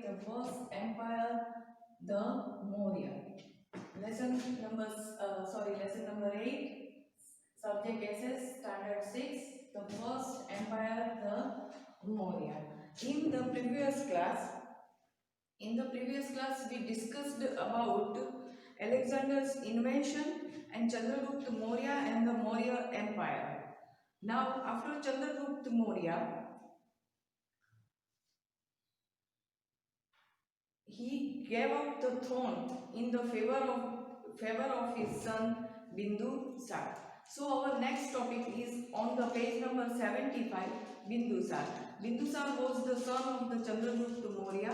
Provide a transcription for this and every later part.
the first empire, the Maurya. Lesson number 8, subject SS, standard 6, the first empire, the Maurya. In the previous class, we discussed about Alexander's invention and Chandragupta Maurya and the Maurya Empire. Now, after Chandragupta Maurya, he gave up the throne in the favor of his son Bindusar. So our next topic is on the page number 75, Bindusar. Bindusar was the son of the Chandragupta Maurya.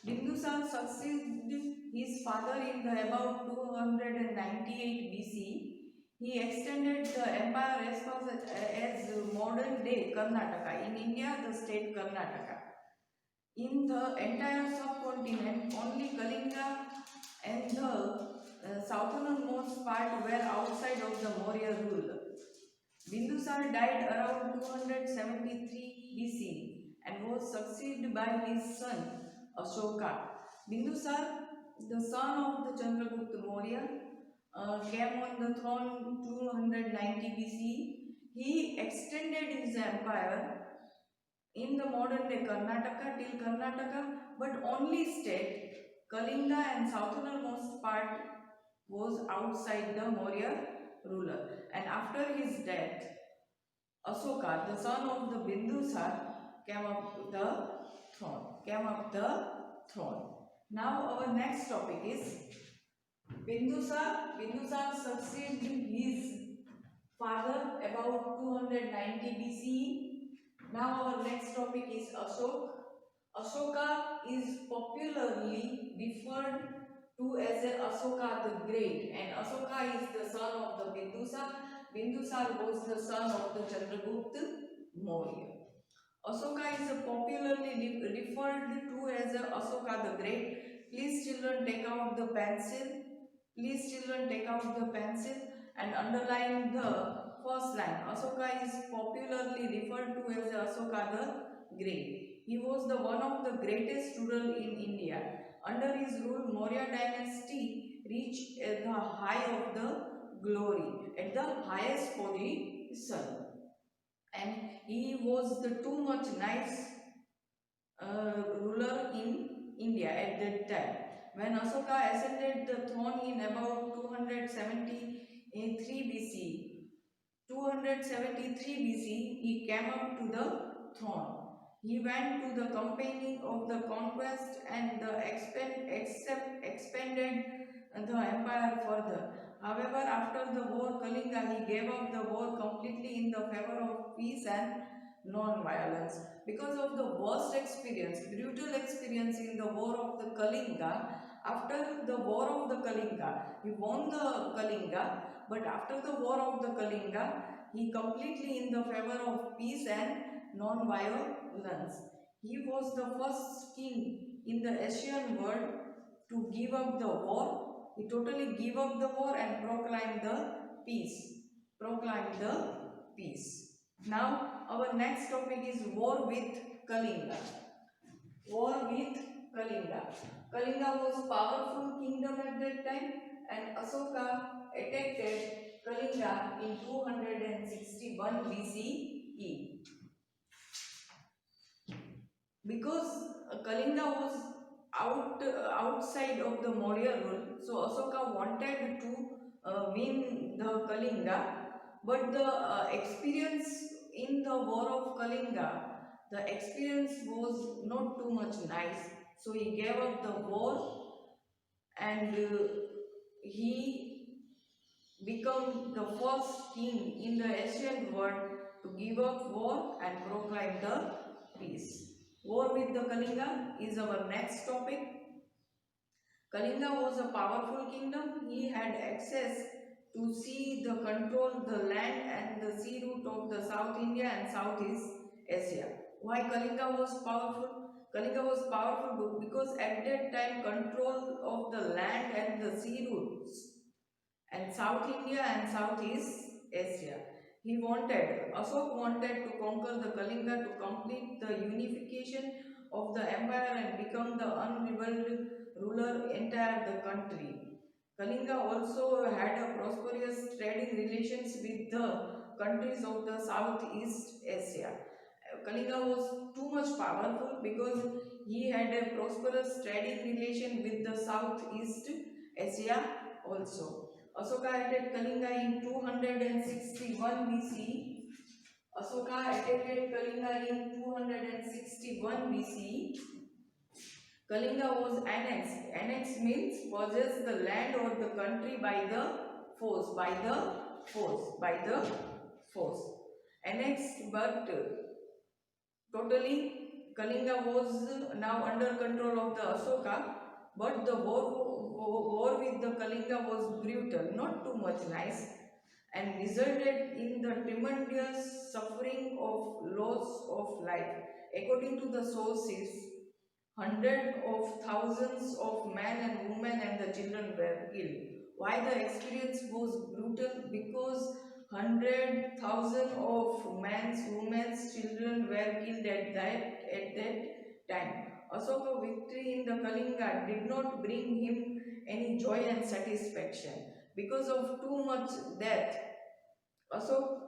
Bindusar succeeded his father in the about 298 BC. He extended the empire as far as modern day Karnataka. In India, the state Karnataka. In the entire subcontinent, only Kalinga and the southernmost part were outside of the Maurya rule. Bindusar died around 273 BC and was succeeded by his son Ashoka. Bindusar, the son of the Chandragupta Maurya, came on the throne 290 BC. He extended his empire in the modern day Karnataka till Karnataka, but only state Kalinga and southernmost part was outside the Maurya ruler. And after his death, Ashoka, the son of the Bindusar, came up the throne. Now our next topic is Bindusar. Bindusar succeeded his father about 290 BCE. Now our next topic is Ashoka. Ashoka is popularly referred to as Ashoka the Great, and Ashoka is the son of the Bindusar. Bindusar was the son of the Chandragupta Maurya. Ashoka is popularly referred to as Ashoka the Great. Please children take out the pencil. And underline the first line. Ashoka is popularly referred to as Ashoka the Great. He was the one of the greatest ruler in India. Under his rule, Maurya dynasty reached the height of the glory, at the highest position. And he was the too much nice ruler in India at that time. When Ashoka ascended the throne in about 273 BC, he came up to the throne. He went to the campaigning of the conquest and expanded the empire further. However, after the war Kalinga, he gave up the war completely in the favor of peace and non-violence. Because of the worst experience, brutal experience in the war of the Kalinga, after the war of the Kalinga, he won the Kalinga, but after the war of the Kalinga, he completely in the favor of peace and non-violence. He was the first king in the Asian world to give up the war. He totally gave up the war and proclaimed the peace. Now, our next topic is war with Kalinga. Kalinga was a powerful kingdom at that time, and Ashoka attacked Kalinga in 261 BCE. Because Kalinga was outside of the Maurya rule, so Ashoka wanted to win the Kalinga, but the experience in the war of Kalinga, the experience was not too much nice. So he gave up the war and he became the first king in the Asian world to give up war and proclaim the peace. War with the Kalinga is our next topic. Kalinga was a powerful kingdom. He had access to sea, the control the land and the sea route of the South India and Southeast Asia. Why Kalinga was powerful? Kalinga was powerful because at that time control of the land and the sea routes and South India and Southeast Asia. Ashoka wanted to conquer the Kalinga to complete the unification of the empire and become the entire the country. Kalinga also had a prosperous trading relations with the countries of the Southeast Asia. Kalinga was too much powerful because he had a prosperous trading relation with the Southeast Asia also. Asoka attacked Kalinga in 261 BC. Asoka attacked Kalinga in 261 BC. Kalinga was annexed. Annexed means possess the land or the country by the force, by the force. Annexed, but totally Kalinga was now under control of the Asoka, but the war with the Kalinga was brutal, not too much nice, and resulted in the tremendous suffering of loss of life. According to the sources, hundreds of thousands of men and women and the children were killed. Why the experience was brutal? Because 100,000 of men's, women's, children were killed at that time. Asoka victory in the Kalinga did not bring him any joy and satisfaction. Because of too much death, Asok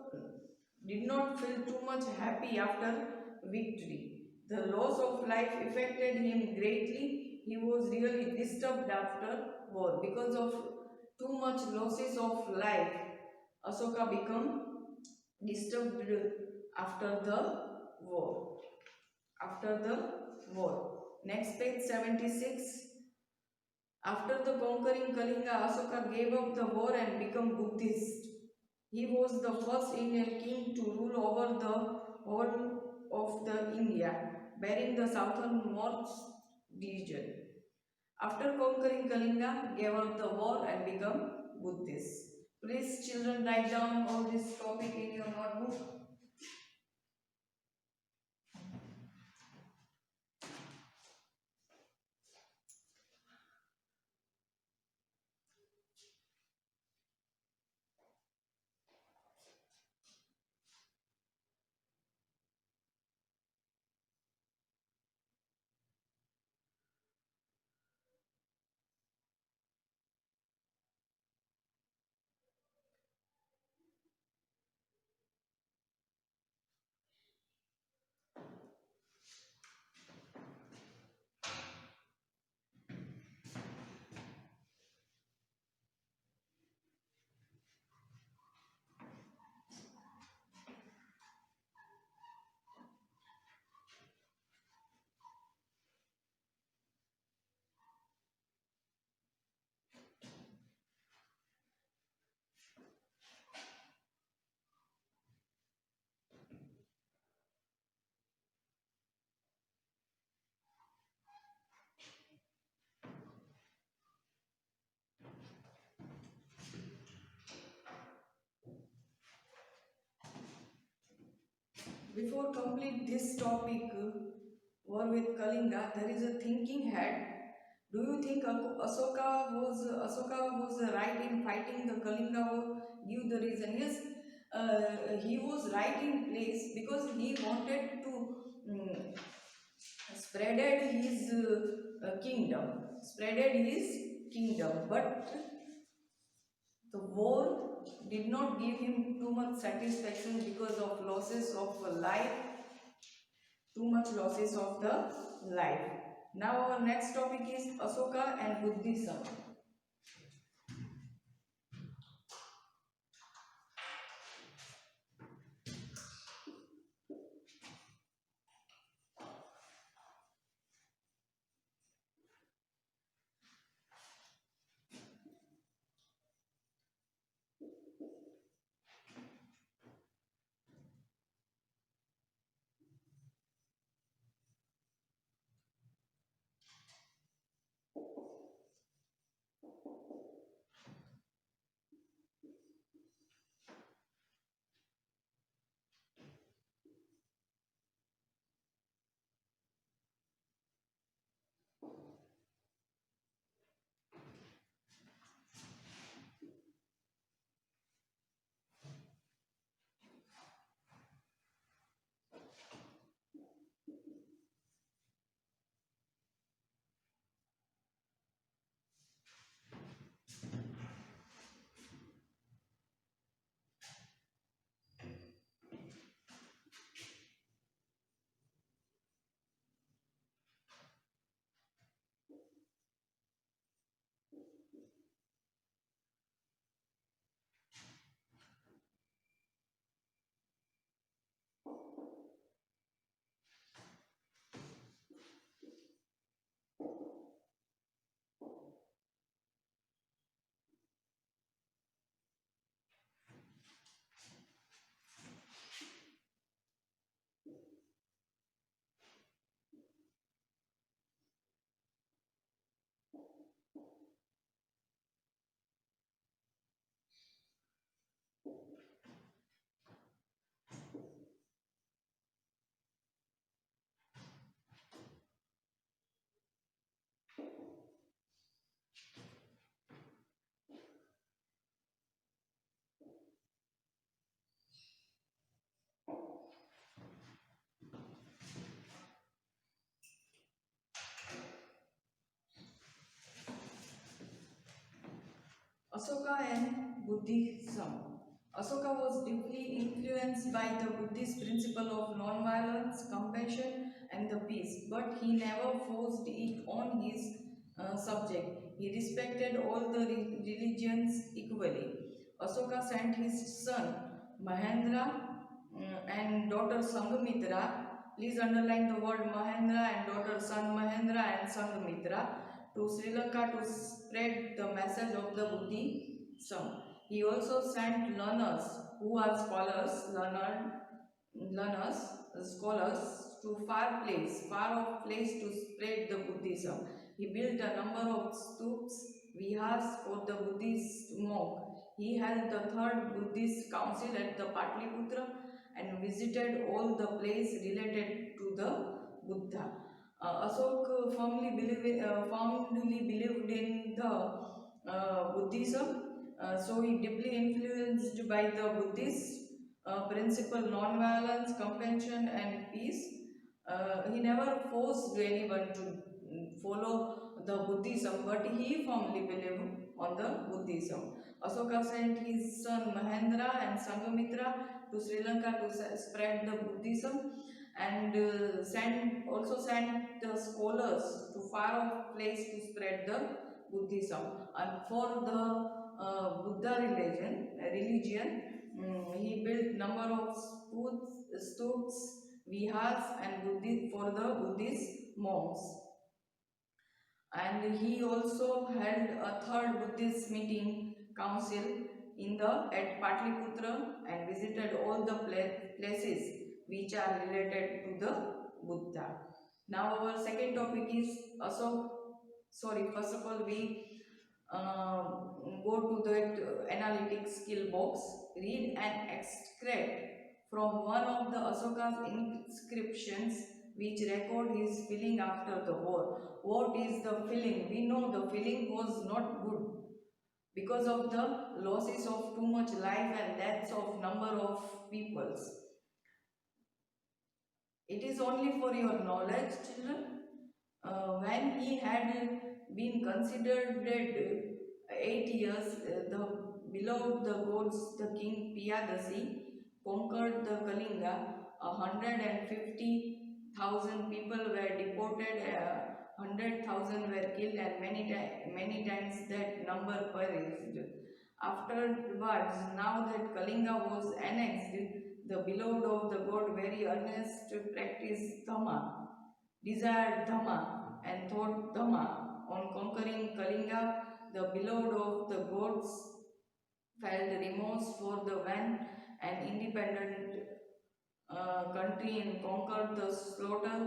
did not feel too much happy after victory. The loss of life affected him greatly. He was really disturbed after war. Because of too much losses of life, Asoka became disturbed after the war. After the war. Next page 76. After the conquering Kalinga, Asoka gave up the war and became Buddhist. He was the first Indian king to rule over the whole of the India, bearing the southernmost region. After conquering Kalinga, gave up the war and became Buddhist. Please, children, write down all this topic in your notebook. Before complete this topic, war with Kalinga, there is a thinking head. Do you think Asoka was right in fighting the Kalinga war? Give the reason. Yes, he was right in place because he wanted to spreaded his kingdom, but the war did not give him too much satisfaction because of losses of life, too much losses of the life. Now our next topic is Asoka and Buddhism. Asoka and Buddhism. Asoka was deeply influenced by the Buddhist principle of non-violence, compassion, and the peace, but he never forced it on his subject. He respected all the religions equally. Asoka sent his son Mahendra and daughter Sanghamitra. Please underline the word Mahendra and daughter son Mahendra and Sanghamitra to Sri Lanka to spread the message of the Buddhism. He also sent learners who are learners, scholars to far off place to spread the Buddhism. He built a number of stupas, vihars for the Buddhist monk. He held the third Buddhist council at the Patliputra and visited all the places related to the Buddha. Asok firmly believed in the Buddhism, so he deeply influenced by the Buddhist principle non-violence, compassion, and peace. He never forced anyone to follow the Buddhism, but he firmly believed on the Buddhism. Asoka sent his son Mahendra and Sanghamitra to Sri Lanka to spread the Buddhism and also sent the scholars to far off place to spread the Buddhism. And for the Buddha religion, he built number of stupas, vihars, and Buddhist for the Buddhist monks. And he also held a third Buddhist meeting council at Patliputra and visited all the places which are related to the Buddha. Now our second topic is first of all we go to that analytic skill box, read an extract from one of the Asoka's inscriptions which record his feeling after the war. What is the feeling? We know the feeling was not good because of the losses of too much life and deaths of number of peoples. It is only for your knowledge, children. When he had been considered dead 8 years, the beloved the gods, the king Piyadasi conquered the Kalinga. 150,000 people were deported, 100,000 were killed, and many times that number perished. Afterwards, now that Kalinga was annexed, the beloved of the god very earnest practiced Dhamma, desired Dhamma, and thought Dhamma. On conquering Kalinga, the beloved of the gods felt remorse for the when an independent country and conquered the slaughter,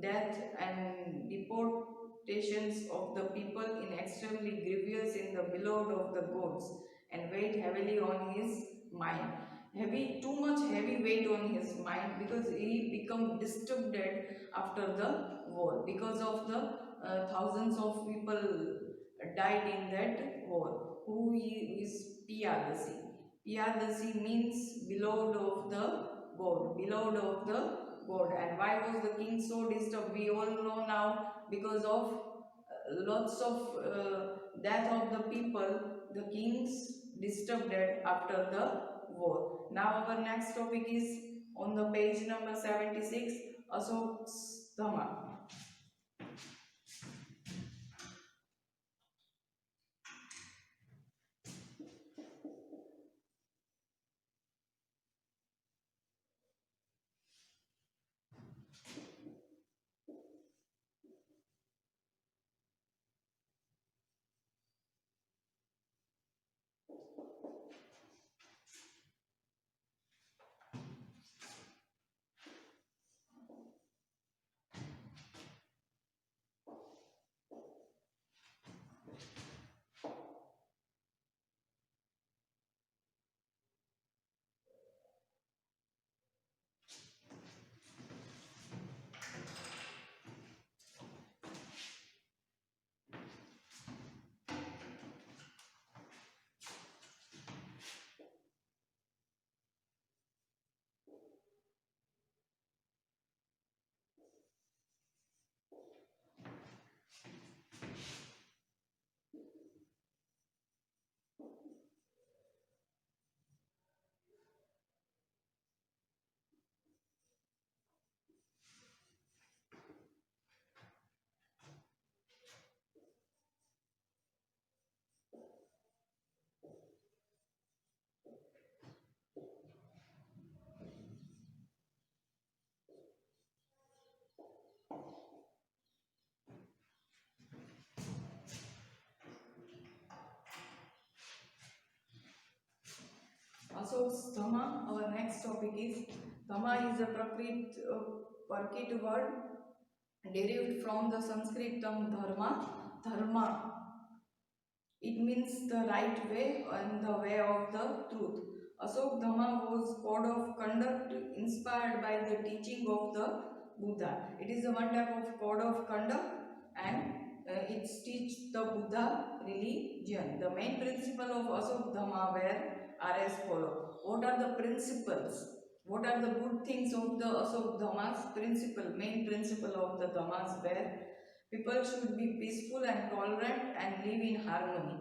death, and deportations of the people in extremely grievous in the beloved of the gods, and weighed heavily on his mind. Too much heavy weight on his mind because he become disturbed after the war because of the thousands of people died in that war. Who is Piyadasi? Piyadasi means beloved of the God, beloved of the God. And why was the king so disturbed? We all know now because of lots of death of the people, the kings disturbed after the war. Now our next topic is on the page number 76, Asok's Dhamma. Ashok's Dhamma. Our next topic is Dhamma is a Prakrit word derived from the Sanskrit term dharma. Dharma, it means the right way and the way of the truth. Ashok Dhamma was code of conduct inspired by the teaching of the Buddha. It is a one type of code of conduct and it teaches the Buddha religion. The main principle of Ashok Dhamma are as follow. What are the principles? What are the good things of the Ashok Dhamma's principle? Main principle of the Dhammas were people should be peaceful and tolerant and live in harmony.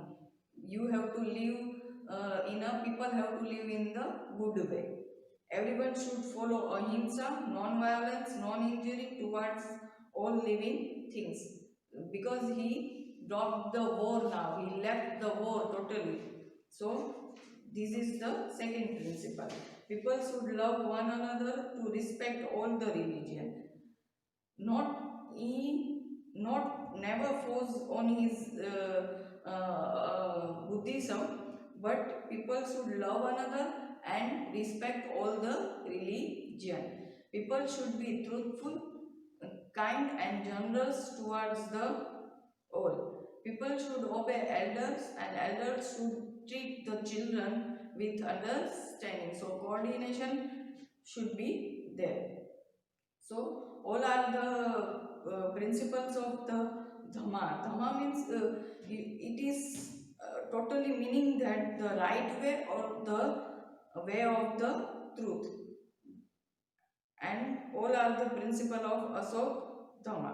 You have to live people have to live in the good way. Everyone should follow ahimsa, non-violence, non-injury towards all living things. Because he dropped the war now, he left the war totally. So this is the second principle. People should love one another to respect all the religion. Not never force on his Buddhism, but people should love another and respect all the religion. People should be truthful, kind and generous towards the all. People should obey elders and elders should treat the children with understanding. So coordination should be there. So all are the principles of the Dhamma. Dhamma means it is totally meaning that the right way or the way of the truth. And all are the principle of Ashok Dhamma.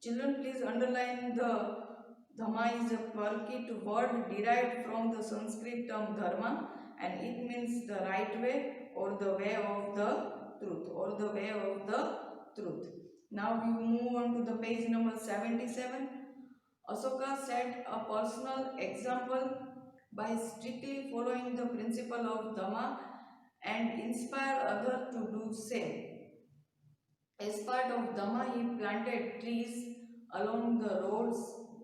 Children, please underline the Dhamma is a Prakrit word derived from the Sanskrit term dharma and it means the right way or the way of the truth or the way of the truth. Now we move on to the page number 77. Ashoka set a personal example by strictly following the principle of Dhamma and inspire others to do same. As part of Dhamma, he planted trees along the roads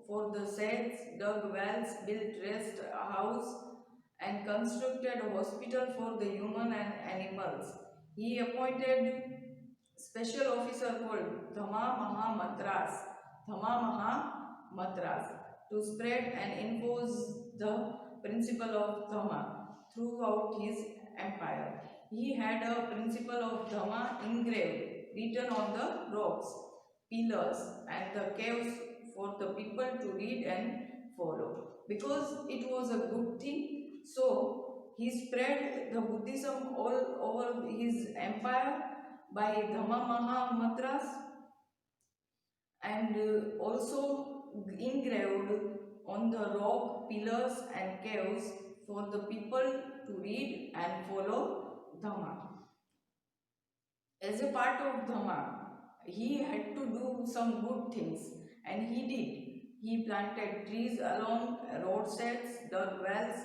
for the sheds, dug wells, built rest house and constructed a hospital for the human and animals. He appointed special officer called Dhamma Mahatras to spread and enforce the principle of Dhamma throughout his empire. He had a principle of Dhamma engraved, written on the rocks, pillars and the caves for the people to read and follow. Because it was a good thing, so he spread the Buddhism all over his empire by Dhamma Mahamatras and also engraved on the rock pillars and caves for the people to read and follow Dhamma. As a part of Dhamma, he had to do some good things and he did. He planted trees along roadsides, dug wells,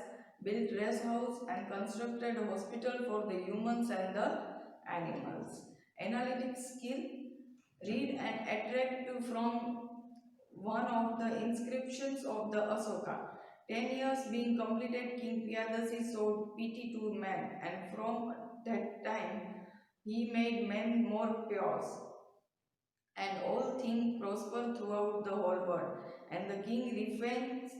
built rest house and constructed a hospital for the humans and the animals. Analytic skill, read and attract from one of the inscriptions of the Ashoka. 10 years being completed, King Piyadasi showed pity to men and from that time he made men more pious and all things prosper throughout the whole world. And the king refrains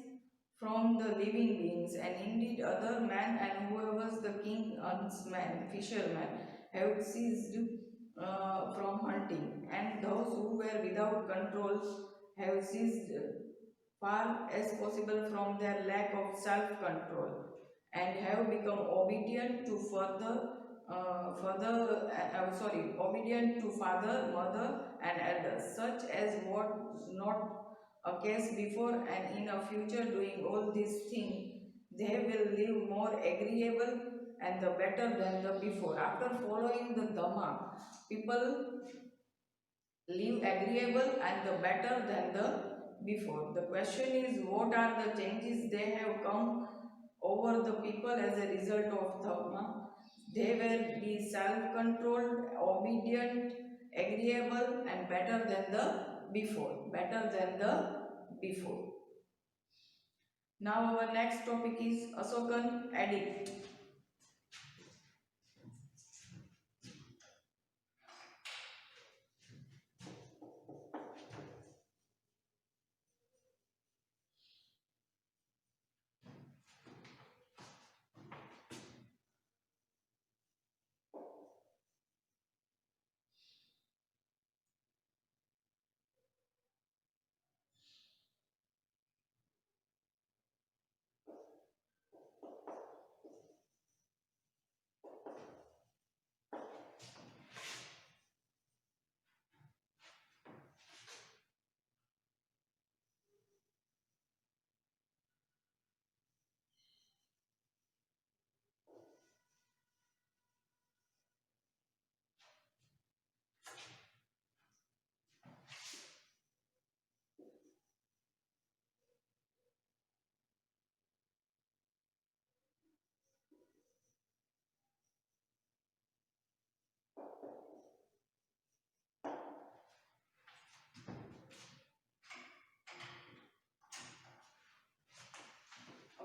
from the living beings and indeed other men and whoever the king huntsmen, fishermen have ceased from hunting and those who were without control have ceased far as possible from their lack of self-control and have become obedient to obedient to father, mother and elders, such as was not a case before and in a future doing all these things, they will live more agreeable and the better than the before. After following the Dhamma, people live agreeable and the better than the before. The question is, what are the changes they have come over the people as a result of Dhamma? They will be self-controlled, obedient, agreeable and better than the before. Better than the before. Now our next topic is Ashokan edict.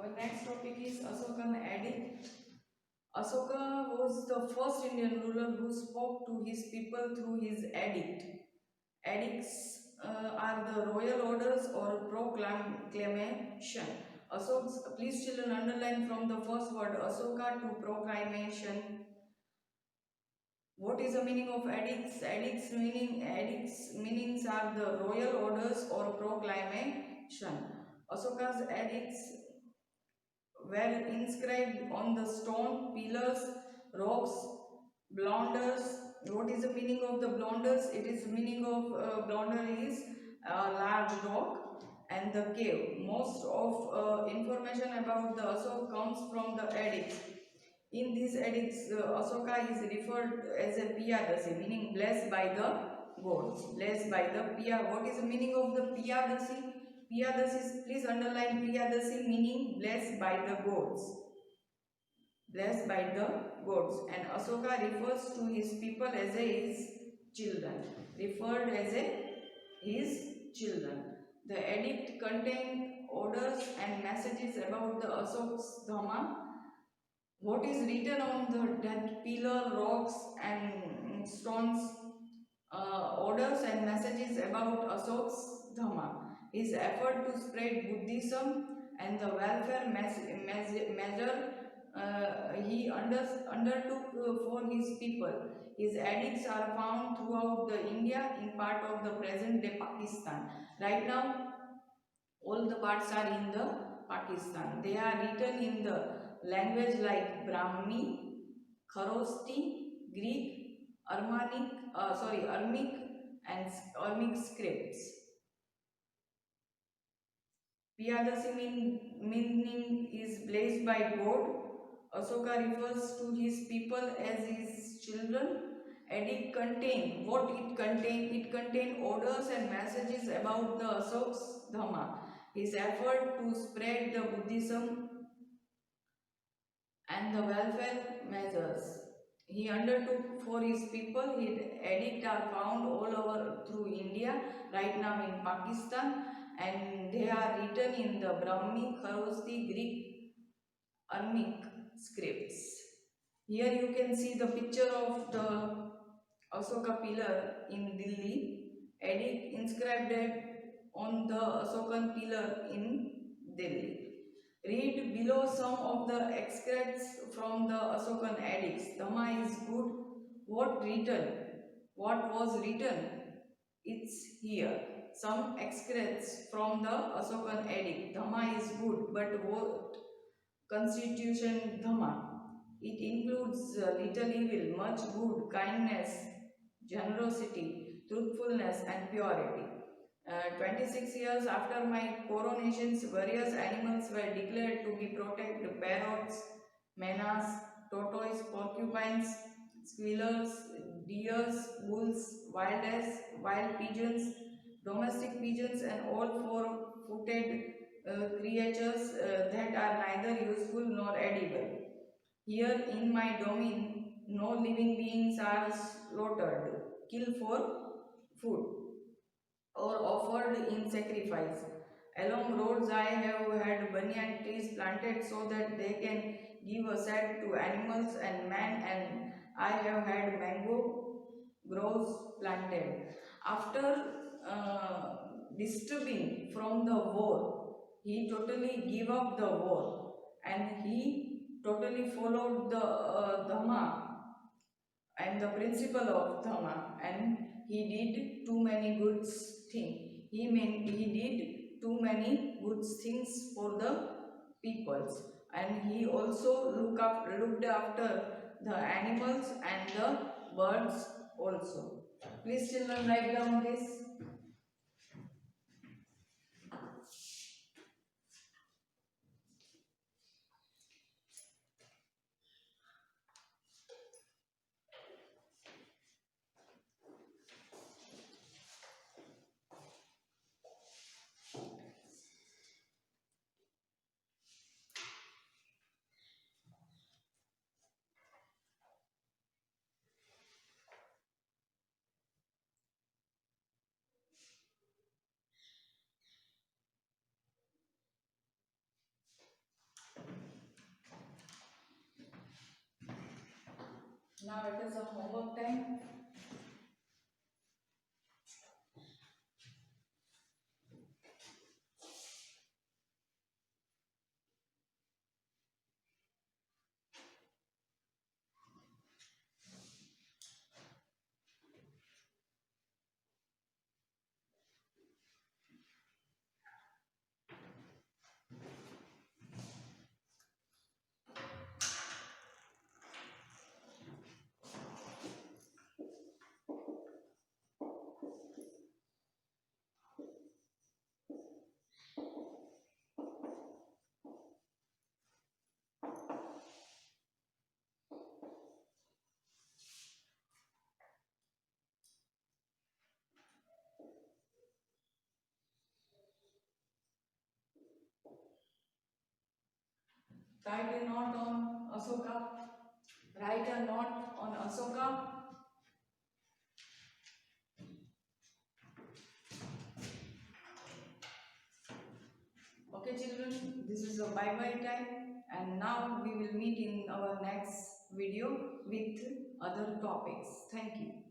Our next topic is Asokan edict. Asoka was the first Indian ruler who spoke to his people through his edict. Edicts are the royal orders or proclamation. Please children underline from the first word Asoka to proclamation. What is the meaning of edicts? Edicts meanings are the royal orders or proclamation. Asoka's edicts were inscribed on the stone pillars, rocks, blunders. What is the meaning of the blunders? It is meaning of blunder is a large rock and the cave. Most of information about the Asok comes from the edicts. In these edicts, Asoka is referred as a Piyadasi, meaning blessed by the gods. Blessed by the Piya. What is the meaning of the Piyadasi? Piyadasi, please underline Piyadasi, meaning blessed by the gods. Blessed by the gods. And Asoka refers to his people as his children. Referred as his children. The edict contained orders and messages about the Asok's Dhamma. What is written on the that pillar, rocks and stones, orders and messages about Asok's Dhamma. His effort to spread Buddhism and the welfare measure he undertook for his people. His edicts are found throughout the India in part of the present day Pakistan. Right now, all the parts are in the Pakistan. They are written in the language like Brahmi, Kharosti, Greek, Armenic and Armic scripts. Piyadasi meaning is blessed by God. Asoka refers to his people as his children. Edict contain what it contain? It contain orders and messages about the Asok's Dhamma. His effort to spread the Buddhism and the welfare measures he undertook for his people. His edicts are found all over through India, right now in Pakistan, and they are written in the Brahmi, Kharosti, Greek, Armic scripts. Here you can see the picture of the Asoka pillar in Delhi. Edict inscribed on the Asokan pillar in Delhi. Read below some of the extracts from the Asokan edicts. Dhamma is good. What written? What was written? It's here. Some extracts from the Asokan edict. Dhamma is good, but what constitution Dhamma? It includes little evil, much good, kindness, generosity, truthfulness and purity. 26 years after my coronations, various animals were declared to be protected. Parrots, menas, tortoise, porcupines, squirrels, deers, bulls, wild pigeons, domestic pigeons and all four-footed creatures that are neither useful nor edible. Here in my domain, no living beings are slaughtered, killed for food or offered in sacrifice. Along roads I have had banyan trees planted so that they can give a shade to animals and man, and I have had mango groves planted. After disturbing from the war, he totally gave up the war and he totally followed the Dhamma and the principle of Dhamma, and he did too many good things. He did too many good things for the peoples, and he also looked after the animals and the birds also. Please children write down this. Now it is a homework time. Write a note on Asoka. Write a note on Asoka. Okay children, this is a bye-bye time, and now we will meet in our next video with other topics. Thank you.